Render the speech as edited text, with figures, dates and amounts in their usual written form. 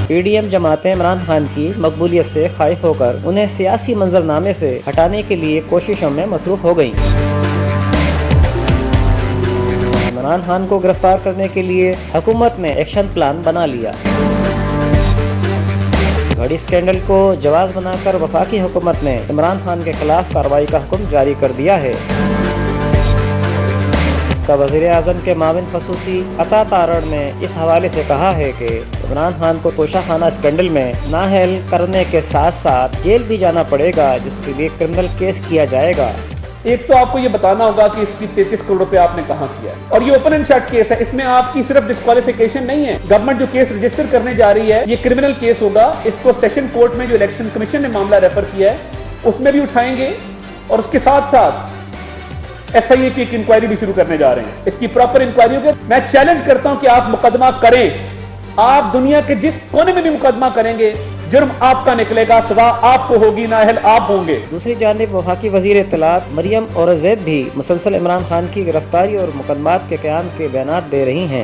PDM جماعتیں عمران خان کی مقبولیت سے خائف ہو کر انہیں سیاسی منظرنامے سے ہٹانے کے لیے کوششوں میں مصروف ہو گئیں۔ عمران خان کو گرفتار کرنے کے لیے حکومت نے ایکشن پلان بنا لیا۔ گھڑی اسکینڈل کو جواز بنا کر وفاقی حکومت نے عمران خان کے خلاف کارروائی کا حکم جاری کر دیا ہے۔ اس کا وزیر اعظم کے معاون خصوصی عطا تارڑ نے اس حوالے سے کہا ہے کہ عمران خان کو توشہ خانہ اسکینڈل میں نااہل کرنے کے ساتھ ساتھ جیل بھی جانا پڑے گا، جس کے لیے کرمنل کیس کیا جائے گا۔ ایک تو آپ کو یہ بتانا ہوگا کہ اس کی 33 کروڑ روپے آپ نے کہاں کیا ہے، اور یہ اوپن اینڈ شٹ کیس ہے، اس میں آپ کی صرف ڈسکوالیفیکیشن نہیں ہے۔ گورنمنٹ جو کیس رجسٹر کرنے جا رہی ہے یہ کرمنل کیس ہوگا، اس کو سیشن کورٹ میں جو الیکشن کمیشن نے معاملہ ریفر کیا ہے اس میں بھی اٹھائیں گے، اور اس کے ساتھ ساتھ FIA کی ایک انکوائری بھی شروع کرنے جا رہے ہیں۔ اس کی پراپر انکوائری ہوگی۔ میں چیلنج کرتا ہوں کہ آپ مقدمہ کریں، آپ دنیا کے جس کونے میں بھی مقدمہ کریں گے جرم آپ کا نکلے گا، سزا آپ کو ہوگی، نااہل آپ ہوں گے۔ دوسری جانب وفاقی وزیر اطلاعات مریم اورنگزیب بھی مسلسل عمران خان کی گرفتاری اور مقدمات کے قیام کے بیانات دے رہی ہیں۔